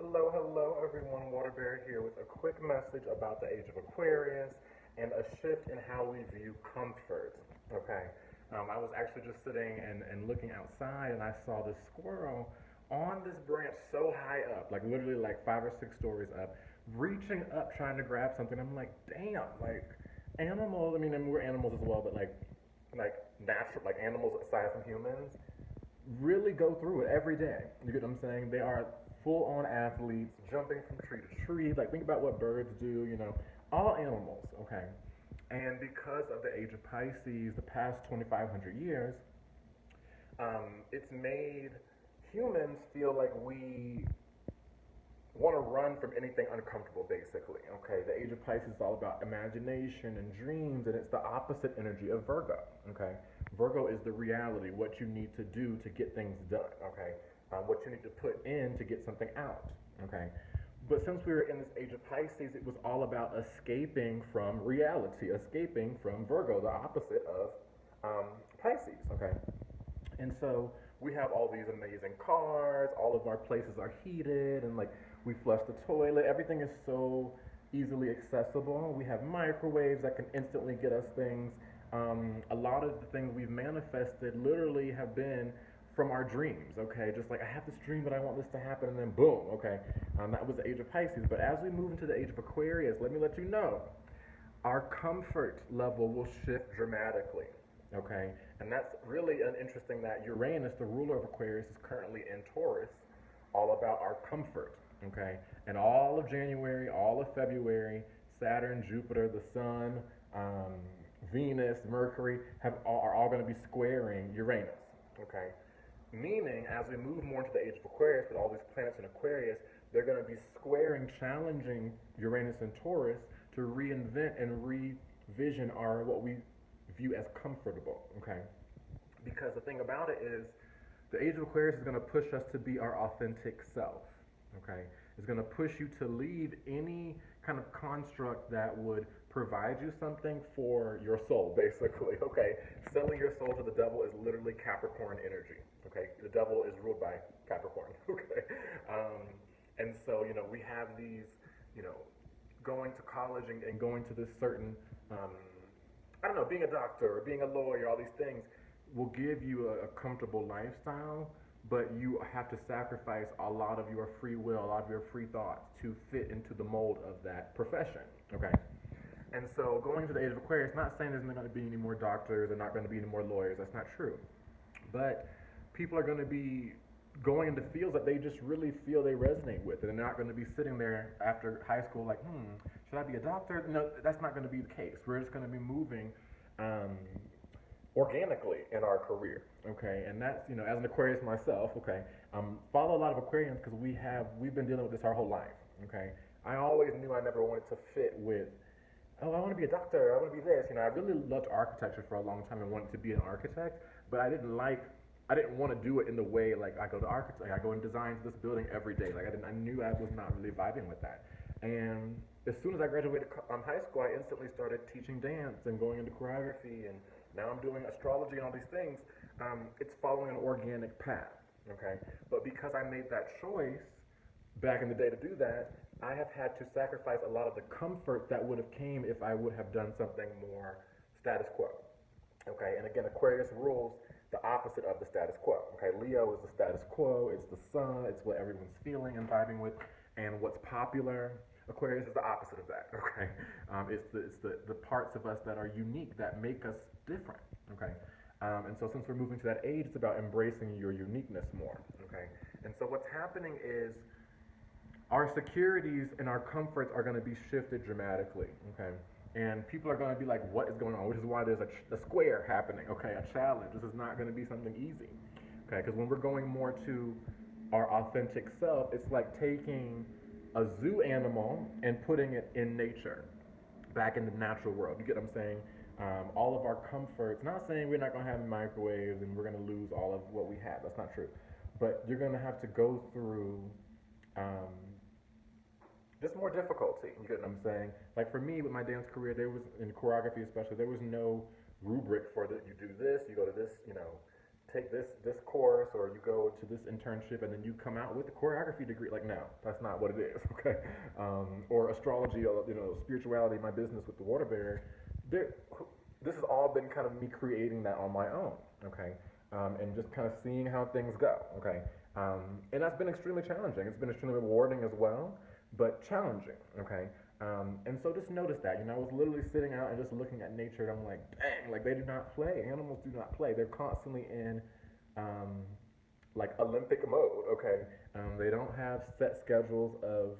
Hello, hello everyone, Waterbury here with a quick message about the age of Aquarius and a shift in how we view comfort. Okay, I was actually just sitting and looking outside and I saw this squirrel on this branch so high up, like literally like 5 or 6 stories up, reaching up trying to grab something. I'm like, damn, like animals, I mean, and we're animals as well, but like natural, like animals aside from humans, really go through it every day. You get what I'm saying? They are full on athletes, jumping from tree to tree. Like, think about what birds do, all animals, okay? And because of the age of Pisces, the past 2,500 years, it's made humans feel like we want to run from anything uncomfortable, basically. Okay, the age of Pisces is all about imagination and dreams, and it's the opposite energy of Virgo. Okay, Virgo is the reality, what you need to do to get things done. Okay, what you need to put in to get something out. Okay, but since we were in this age of Pisces, it was all about escaping from reality, escaping from Virgo, the opposite of Pisces. Okay, and so we have all these amazing cars, all of our places are heated, and like we flush the toilet. Everything is so easily accessible. We have microwaves that can instantly get us things. A lot of the things we've manifested literally have been from our dreams, okay? Just like I have this dream that I want this to happen, and then boom, okay? That was the age of Pisces. But as we move into the age of Aquarius, let me let you know, our comfort level will shift dramatically. Okay, and that's really an interesting that Uranus, the ruler of Aquarius, is currently in Taurus, all about our comfort. Okay, and all of January, all of February, Saturn, Jupiter, the Sun, um, Venus, Mercury are all going to be squaring Uranus. Okay, meaning as we move more into the age of Aquarius with all these planets in Aquarius, they're going to be squaring, challenging Uranus and Taurus to reinvent and revision our what we view as comfortable. Okay, because the thing about it is, the age of Aquarius is going to push us to be our authentic self. Okay, it's going to push you to leave any kind of construct that would provide you something for your soul, basically. Okay, selling your soul to the devil is literally Capricorn energy. Okay, the devil is ruled by Capricorn. Okay, and so we have these, you know, going to college and going to this certain, I don't know, being a doctor or being a lawyer, all these things will give you a comfortable lifestyle, but you have to sacrifice a lot of your free will, a lot of your free thoughts to fit into the mold of that profession. Okay. And so going to the age of Aquarius, not saying there's not going to be any more doctors, there's not going to be any more lawyers, that's not true. But people are going to be going into fields that they just really feel they resonate with, and they're not going to be sitting there after high school like, should I be a doctor? No, that's not going to be the case. We're just going to be moving organically in our career, okay? And that's, as an Aquarius myself, okay, follow a lot of Aquarians because we've been dealing with this our whole life, okay? I always knew I never wanted to fit with, oh, I want to be a doctor, I want to be this, I really loved architecture for a long time and wanted to be an architect, but I didn't want to do it in the way, like, I go to architect, I go and design this building every day, like, I knew I was not really vibing with that. And as soon as I graduated high school, I instantly started teaching dance and going into choreography, and now I'm doing astrology and all these things. It's following an organic path, okay? But because I made that choice back in the day to do that, I have had to sacrifice a lot of the comfort that would have came if I would have done something more status quo, okay? And again, Aquarius rules the opposite of the status quo, okay? Leo is the status quo, it's the sun, it's what everyone's feeling and vibing with, and what's popular. Aquarius is the opposite of that, okay? It's the parts of us that are unique, that make us different, okay? And so since we're moving to that age, it's about embracing your uniqueness more, okay? And so what's happening is our securities and our comforts are going to be shifted dramatically, okay? And people are going to be like, what is going on? Which is why there's a square happening, okay? A challenge. This is not going to be something easy, okay? Because when we're going more to our authentic self, it's like taking a zoo animal and putting it in nature, back in the natural world. You get what I'm saying? All of our comforts, not saying we're not going to have microwaves and we're going to lose all of what we have. That's not true. But you're going to have to go through just more difficulty. You get what I'm saying? Like for me, with my dance career, in choreography especially, there was no rubric for that. You do this, you go to this, take this course or you go to this internship and then you come out with a choreography degree. Like, no, that's not what it is. Okay, or astrology, or spirituality. My business with the water bear. This has all been kind of me creating that on my own. Okay, and just kind of seeing how things go. Okay, and that's been extremely challenging. It's been extremely rewarding as well, but challenging. Okay. And so just notice that, I was literally sitting out and just looking at nature, and I'm like, dang, like they do not play. Animals do not play. They're constantly in, like Olympic mode, okay? They don't have set schedules of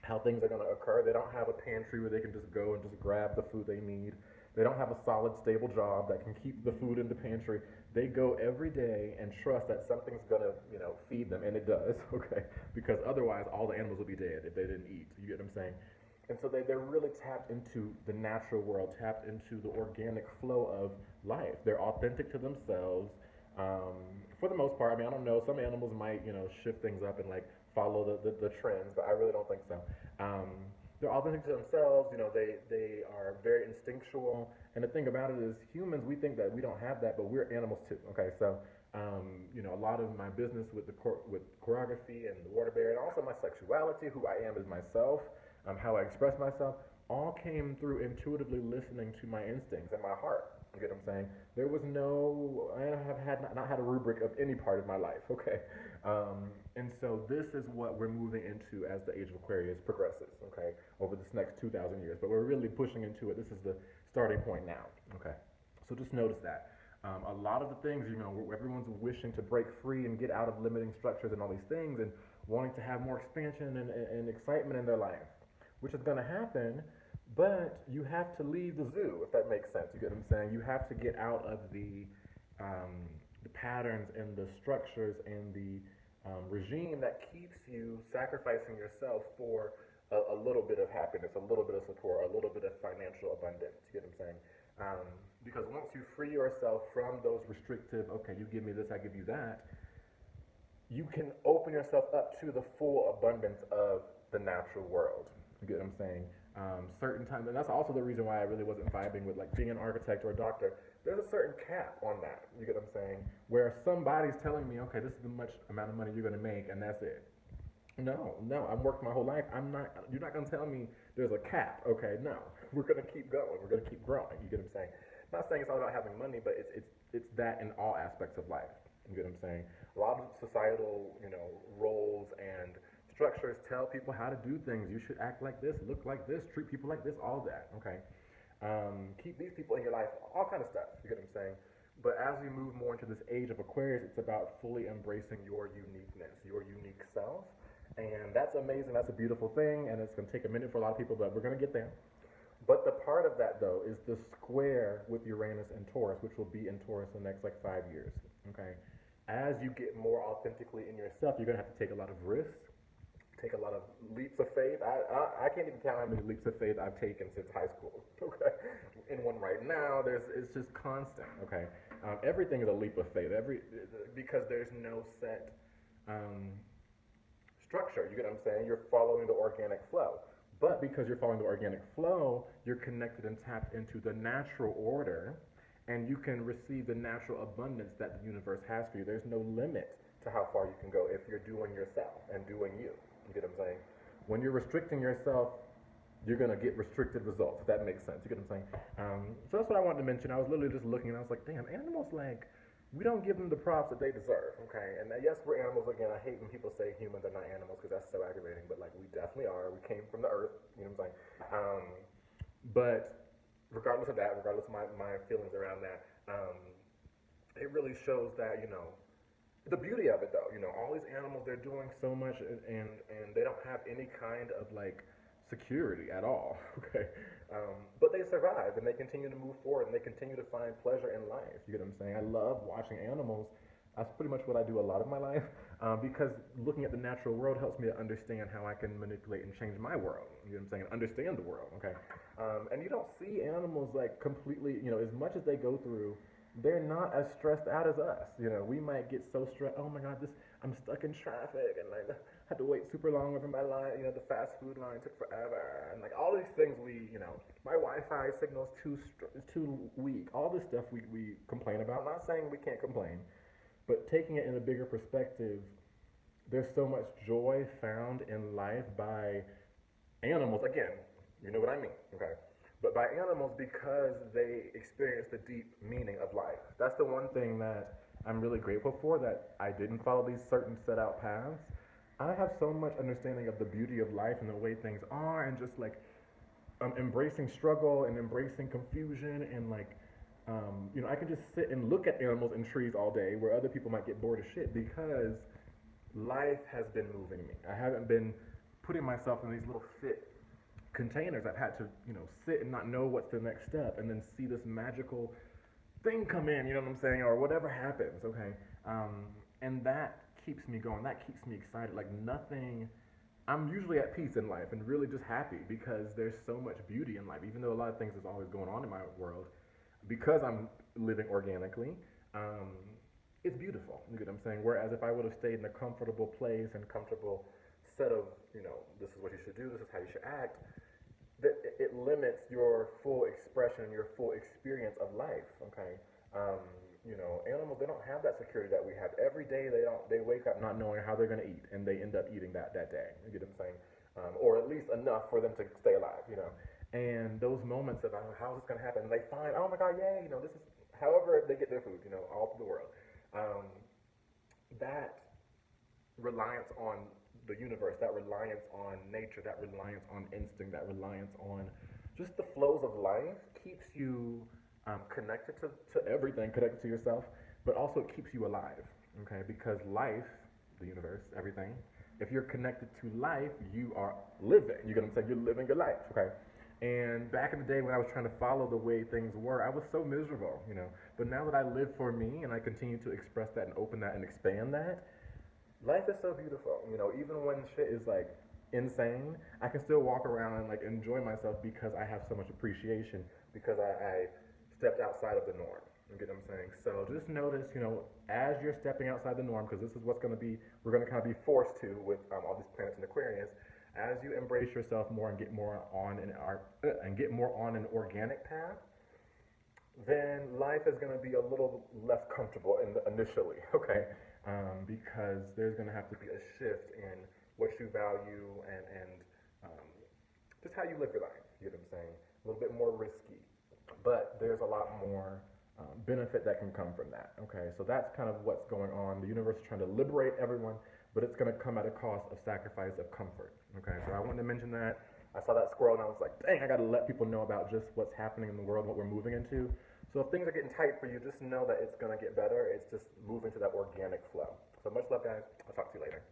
how things are going to occur. They don't have a pantry where they can just go and just grab the food they need. They don't have a solid, stable job that can keep the food in the pantry. They go every day and trust that something's going to, feed them, and it does, okay? Because otherwise, all the animals would be dead if they didn't eat. You get what I'm saying? And so they're really tapped into the natural world, tapped into the organic flow of life. They're authentic to themselves. For the most part, I don't know. Some animals might, shift things up and like follow the trends, but I really don't think so. They're authentic to themselves. They are very instinctual. And the thing about it is, humans, we think that we don't have that, but we're animals too. Okay, so a lot of my business with with choreography and the water bear, and also my sexuality, who I am as myself, how I express myself, all came through intuitively listening to my instincts and my heart. You get what I'm saying? There was I have not had a rubric of any part of my life, okay? And so this is what we're moving into as the age of Aquarius progresses, okay, over this next 2,000 years. But we're really pushing into it. This is the starting point now, okay? So just notice that. A lot of the things, everyone's wishing to break free and get out of limiting structures and all these things and wanting to have more expansion and excitement in their life, which is going to happen, but you have to leave the zoo, if that makes sense. You get what I'm saying? You have to get out of the patterns and the structures and the regime that keeps you sacrificing yourself for a little bit of happiness, a little bit of support, a little bit of financial abundance. You get what I'm saying? Because once you free yourself from those restrictive, okay, you give me this, I give you that, you can open yourself up to the full abundance of the natural world. You get what I'm saying? Certain times, and that's also the reason why I really wasn't vibing with like being an architect or a doctor. There's a certain cap on that. You get what I'm saying? Where somebody's telling me, okay, this is the much amount of money you're going to make, and that's it. No, I'm working my whole life. You're not going to tell me there's a cap. Okay, no. We're going to keep going. We're going to keep growing. You get what I'm saying? I'm not saying it's all about having money, but it's that in all aspects of life. You get what I'm saying? A lot of societal, roles and structures tell people how to do things. You should act like this, look like this, treat people like this, all that. Okay. Keep these people in your life, all kind of stuff. You get what I'm saying? But as we move more into this age of Aquarius, it's about fully embracing your uniqueness, your unique self. And that's amazing. That's a beautiful thing. And it's going to take a minute for a lot of people, but we're going to get there. But the part of that, though, is the square with Uranus and Taurus, which will be in Taurus in the next, 5 years. Okay? As you get more authentically in yourself, you're going to have to take a lot of risks, take a lot of leaps of faith. I can't even count how many leaps of faith I've taken since high school. Okay? In one right now, it's just constant. Okay? Everything is a leap of faith. Because there's no set structure. You get what I'm saying? You're following the organic flow. But because you're following the organic flow, you're connected and tapped into the natural order, and you can receive the natural abundance that the universe has for you. There's no limit to how far you can go if you're doing yourself and doing you. You get what I'm saying? When you're restricting yourself, you're going to get restricted results, if that makes sense. You get what I'm saying? So that's what I wanted to mention. I was literally just looking, and I was like, damn, animals, we don't give them the props that they deserve, okay? And yes, we're animals. Again, I hate when people say humans are not animals because that's so aggravating, but we definitely are. We came from the earth, you know what I'm saying? But regardless of that, regardless of my feelings around that, it really shows that, the beauty of it, though, all these animals, they're doing so much, and they don't have any kind of security at all. Okay, but they survive and they continue to move forward and they continue to find pleasure in life. You get what I'm saying? I love watching animals. That's pretty much what I do a lot of my life, because looking at the natural world helps me to understand how I can manipulate and change my world. You know what I'm saying? Understand the world. Okay, and you don't see animals completely. As much as they go through, they're not as stressed out as us. We might get so stressed. Oh my God, I'm stuck in traffic and I had to wait super long over my line. The fast food line took forever, and all these things my Wi-Fi signal is too weak. All this stuff we complain about. I'm not saying we can't complain, But taking it in a bigger perspective, there's so much joy found in life by animals. Again, you know what I mean, okay? But by animals because they experience the deep meaning of life. That's the one thing that I'm really grateful for, that I didn't follow these certain set out paths. I have so much understanding of the beauty of life and the way things are, and just like embracing struggle and embracing confusion, and like I can just sit and look at animals and trees all day where other people might get bored of shit, because life has been moving me. I haven't been putting myself in these little fit containers. I've had to, sit and not know what's the next step, and then see this magical thing come in, you know what I'm saying, or whatever happens, okay? And that keeps me going. That keeps me excited. Like nothing, I'm usually at peace in life and really just happy because there's so much beauty in life, even though a lot of things is always going on in my world. Because I'm living organically, it's beautiful. You get what I'm saying? Whereas if I would have stayed in a comfortable place and comfortable set of, this is what you should do, this is how you should act, that it limits your full expression, your full experience of life. Okay, animals, they don't have that security that we have. Every day they wake up not knowing how they're going to eat, and they end up eating that day. You get what I'm saying? Or at least enough for them to stay alive. And those moments of how is this going to happen, and they find, oh my God, yay! This is however they get their food. All through the world. That reliance on the universe, that reliance on nature, that reliance on instinct, that reliance on just the flows of life keeps you connected to everything, connected to yourself, but also it keeps you alive, okay? Because life, the universe, everything, if you're connected to life, you are living. You get what I'm saying? You're living your life, okay? And back in the day when I was trying to follow the way things were, I was so miserable, But now that I live for me and I continue to express that and open that and expand that, life is so beautiful. Even when shit is like insane, I can still walk around and like enjoy myself because I have so much appreciation, because I stepped outside of the norm. You get what I'm saying? So just notice, as you're stepping outside the norm, because this is what's going to be, we're going to kind of be forced to with all these planets in Aquarius. As you embrace yourself more and get more on an organic path, then life is going to be a little less comfortable initially, okay? Because there's going to have to be a shift in what you value and just how you live your life. You know what I'm saying? A little bit more risky, but there's a lot more benefit that can come from that. Okay, so that's kind of what's going on. The universe is trying to liberate everyone, but it's going to come at a cost of sacrifice of comfort. Okay, so I wanted to mention that. I saw that squirrel and I was like, dang, I got to let people know about just what's happening in the world, what we're moving into. So if things are getting tight for you, just know that it's going to get better. It's just moving to that organic flow. So much love, guys. I'll talk to you later.